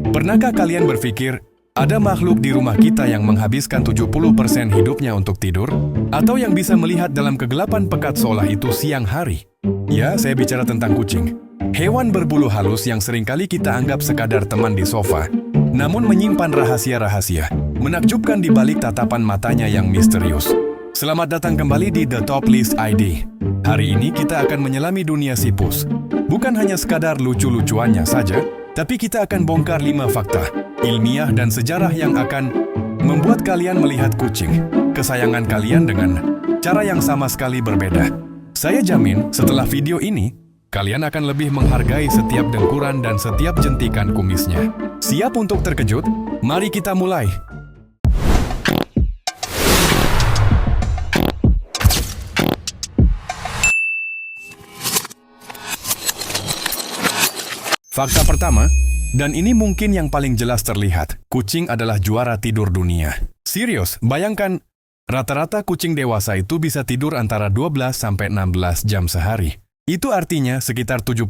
Pernahkah kalian berpikir, ada makhluk di rumah kita yang menghabiskan 70% hidupnya untuk tidur? Atau yang bisa melihat dalam kegelapan pekat seolah itu siang hari? Ya, saya bicara tentang kucing. Hewan berbulu halus yang seringkali kita anggap sekadar teman di sofa, namun menyimpan rahasia-rahasia, menakjubkan di balik tatapan matanya yang misterius. Selamat datang kembali di The Top List ID. Hari ini kita akan menyelami dunia sipus. Bukan hanya sekadar lucu-lucuannya saja, tapi kita akan bongkar 5 fakta, ilmiah dan sejarah yang akan membuat kalian melihat kucing, kesayangan kalian dengan cara yang sama sekali berbeda. Saya jamin setelah video ini, kalian akan lebih menghargai setiap dengkuran dan setiap jentikan kumisnya. Siap untuk terkejut? Mari kita mulai. Fakta pertama, dan ini mungkin yang paling jelas terlihat, kucing adalah juara tidur dunia. Serius, bayangkan, rata-rata kucing dewasa itu bisa tidur antara 12-16 jam sehari. Itu artinya sekitar 70%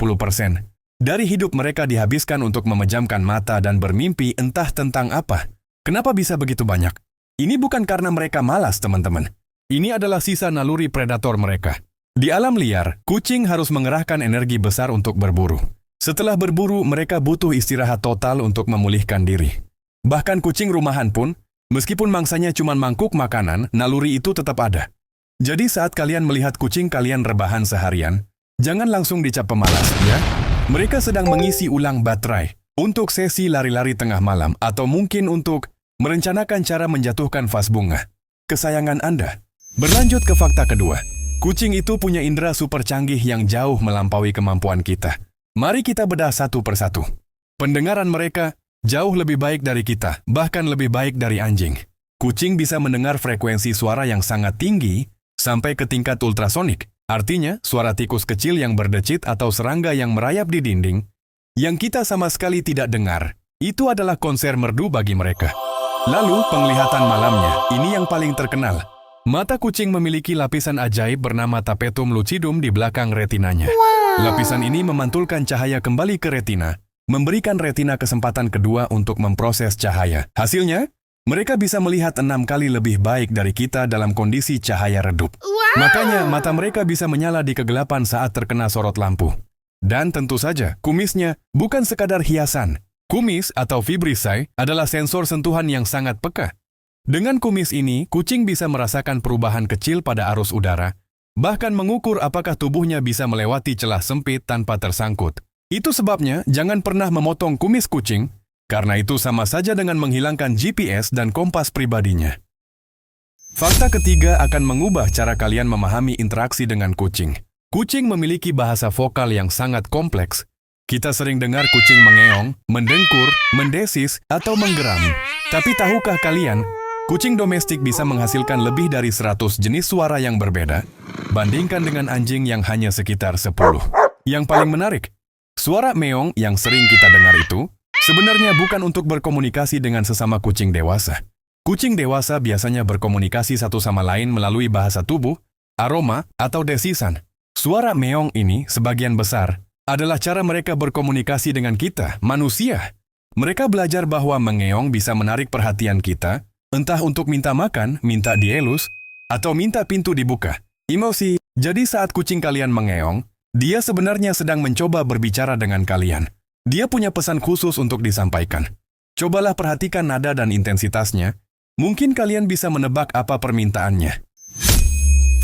dari hidup mereka dihabiskan untuk memejamkan mata dan bermimpi entah tentang apa. Kenapa bisa begitu banyak? Ini bukan karena mereka malas, teman-teman. Ini adalah sisa naluri predator mereka. Di alam liar, kucing harus mengerahkan energi besar untuk berburu. Setelah berburu, mereka butuh istirahat total untuk memulihkan diri. Bahkan kucing rumahan pun, meskipun mangsanya cuma mangkuk makanan, naluri itu tetap ada. Jadi saat kalian melihat kucing kalian rebahan seharian, jangan langsung dicap pemalas, ya. Mereka sedang mengisi ulang baterai untuk sesi lari-lari tengah malam atau mungkin untuk merencanakan cara menjatuhkan vas bunga kesayangan Anda. Berlanjut ke fakta kedua. Kucing itu punya indera super canggih yang jauh melampaui kemampuan kita. Mari kita bedah satu persatu. Pendengaran mereka jauh lebih baik dari kita, bahkan lebih baik dari anjing. Kucing bisa mendengar frekuensi suara yang sangat tinggi sampai ke tingkat ultrasonik. Artinya, suara tikus kecil yang berdecit atau serangga yang merayap di dinding, yang kita sama sekali tidak dengar, itu adalah konser merdu bagi mereka. Lalu, penglihatan malamnya, ini yang paling terkenal. Mata kucing memiliki lapisan ajaib bernama tapetum lucidum di belakang retinanya. Lapisan ini memantulkan cahaya kembali ke retina, memberikan retina kesempatan kedua untuk memproses cahaya. Hasilnya, mereka bisa melihat 6 kali lebih baik dari kita dalam kondisi cahaya redup. Makanya, mata mereka bisa menyala di kegelapan saat terkena sorot lampu. Dan tentu saja, kumisnya bukan sekadar hiasan. Kumis atau vibrissae adalah sensor sentuhan yang sangat peka. Dengan kumis ini, kucing bisa merasakan perubahan kecil pada arus udara, bahkan mengukur apakah tubuhnya bisa melewati celah sempit tanpa tersangkut. Itu sebabnya jangan pernah memotong kumis kucing, karena itu sama saja dengan menghilangkan GPS dan kompas pribadinya. Fakta ketiga akan mengubah cara kalian memahami interaksi dengan kucing. Kucing memiliki bahasa vokal yang sangat kompleks. Kita sering dengar kucing mengeong, mendengkur, mendesis, atau menggeram. Tapi tahukah kalian, kucing domestik bisa menghasilkan lebih dari 100 jenis suara yang berbeda, bandingkan dengan anjing yang hanya sekitar 10. Yang paling menarik, suara meong yang sering kita dengar itu, sebenarnya bukan untuk berkomunikasi dengan sesama kucing dewasa. Kucing dewasa biasanya berkomunikasi satu sama lain melalui bahasa tubuh, aroma, atau desisan. Suara meong ini, sebagian besar, adalah cara mereka berkomunikasi dengan kita, manusia. Mereka belajar bahwa mengeong bisa menarik perhatian kita, entah untuk minta makan, minta dielus, atau minta pintu dibuka. Emosi. Jadi saat kucing kalian mengeong, dia sebenarnya sedang mencoba berbicara dengan kalian. Dia punya pesan khusus untuk disampaikan. Cobalah perhatikan nada dan intensitasnya. Mungkin kalian bisa menebak apa permintaannya.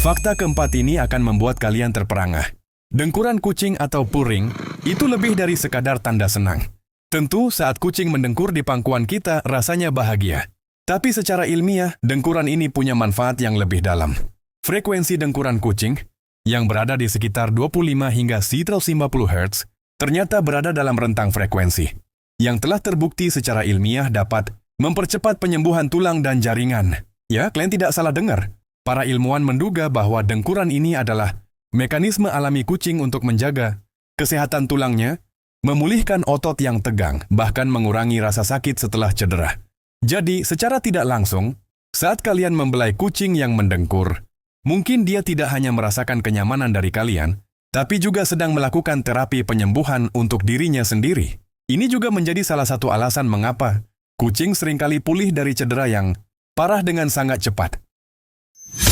Fakta keempat ini akan membuat kalian terperangah. Dengkuran kucing atau purring itu lebih dari sekadar tanda senang. Tentu saat kucing mendengkur di pangkuan kita rasanya bahagia. Tapi secara ilmiah, dengkuran ini punya manfaat yang lebih dalam. Frekuensi dengkuran kucing, yang berada di sekitar 25 hingga 150 Hz, ternyata berada dalam rentang frekuensi, yang telah terbukti secara ilmiah dapat mempercepat penyembuhan tulang dan jaringan. Ya, kalian tidak salah dengar. Para ilmuwan menduga bahwa dengkuran ini adalah mekanisme alami kucing untuk menjaga kesehatan tulangnya, memulihkan otot yang tegang, bahkan mengurangi rasa sakit setelah cedera. Jadi, secara tidak langsung, saat kalian membelai kucing yang mendengkur, mungkin dia tidak hanya merasakan kenyamanan dari kalian, tapi juga sedang melakukan terapi penyembuhan untuk dirinya sendiri. Ini juga menjadi salah satu alasan mengapa kucing seringkali pulih dari cedera yang parah dengan sangat cepat.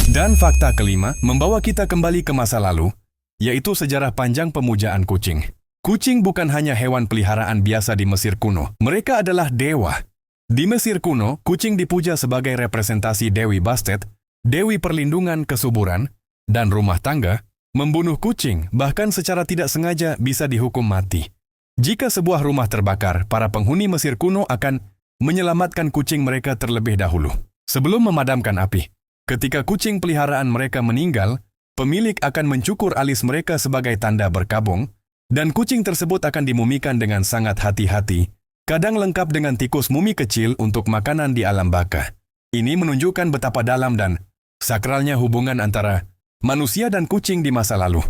Dan fakta kelima membawa kita kembali ke masa lalu, yaitu sejarah panjang pemujaan kucing. Kucing bukan hanya hewan peliharaan biasa di Mesir kuno, mereka adalah dewa. Di Mesir kuno, kucing dipuja sebagai representasi Dewi Bastet, Dewi perlindungan kesuburan, dan rumah tangga. Membunuh kucing, bahkan secara tidak sengaja, bisa dihukum mati. Jika sebuah rumah terbakar, para penghuni Mesir kuno akan menyelamatkan kucing mereka terlebih dahulu, sebelum memadamkan api. Ketika kucing peliharaan mereka meninggal, pemilik akan mencukur alis mereka sebagai tanda berkabung, dan kucing tersebut akan dimumikan dengan sangat hati-hati, kadang lengkap dengan tikus mumi kecil untuk makanan di alam baka. Ini menunjukkan betapa dalam dan sakralnya hubungan antara manusia dan kucing di masa lalu.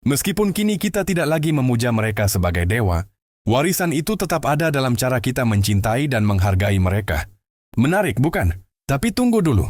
Meskipun kini kita tidak lagi memuja mereka sebagai dewa, warisan itu tetap ada dalam cara kita mencintai dan menghargai mereka. Menarik, bukan? Tapi tunggu dulu.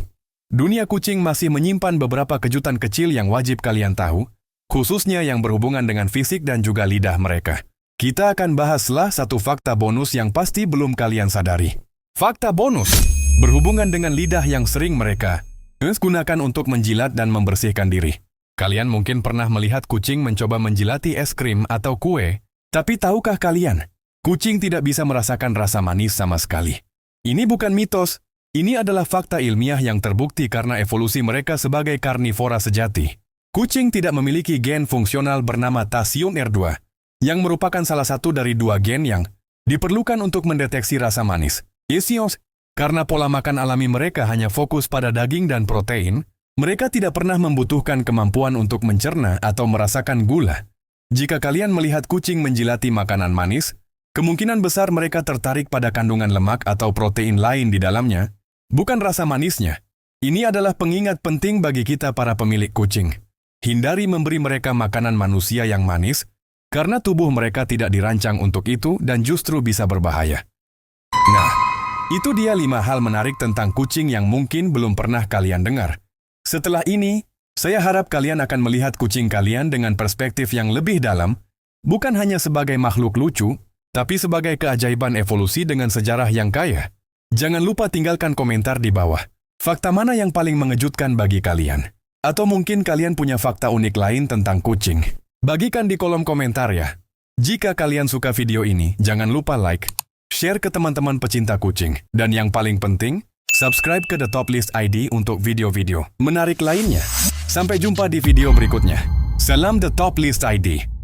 Dunia kucing masih menyimpan beberapa kejutan kecil yang wajib kalian tahu, khususnya yang berhubungan dengan fisik dan juga lidah mereka. Kita akan bahaslah satu fakta bonus yang pasti belum kalian sadari. Fakta bonus berhubungan dengan lidah yang sering mereka gunakan untuk menjilat dan membersihkan diri. Kalian mungkin pernah melihat kucing mencoba menjilati es krim atau kue, tapi tahukah kalian, kucing tidak bisa merasakan rasa manis sama sekali. Ini bukan mitos, ini adalah fakta ilmiah yang terbukti karena evolusi mereka sebagai karnivora sejati. Kucing tidak memiliki gen fungsional bernama tasium R2, yang merupakan salah satu dari dua gen yang diperlukan untuk mendeteksi rasa manis. Isios, karena pola makan alami mereka hanya fokus pada daging dan protein, mereka tidak pernah membutuhkan kemampuan untuk mencerna atau merasakan gula. Jika kalian melihat kucing menjilati makanan manis, kemungkinan besar mereka tertarik pada kandungan lemak atau protein lain di dalamnya, bukan rasa manisnya. Ini adalah pengingat penting bagi kita para pemilik kucing. Hindari memberi mereka makanan manusia yang manis, karena tubuh mereka tidak dirancang untuk itu dan justru bisa berbahaya. Nah, itu dia 5 hal menarik tentang kucing yang mungkin belum pernah kalian dengar. Setelah ini, saya harap kalian akan melihat kucing kalian dengan perspektif yang lebih dalam, bukan hanya sebagai makhluk lucu, tapi sebagai keajaiban evolusi dengan sejarah yang kaya. Jangan lupa tinggalkan komentar di bawah. Fakta mana yang paling mengejutkan bagi kalian? Atau mungkin kalian punya fakta unik lain tentang kucing? Bagikan di kolom komentar ya. Jika kalian suka video ini, jangan lupa like, share ke teman-teman pecinta kucing, dan yang paling penting, subscribe ke The Top List ID untuk video-video menarik lainnya. Sampai jumpa di video berikutnya. Salam The Top List ID.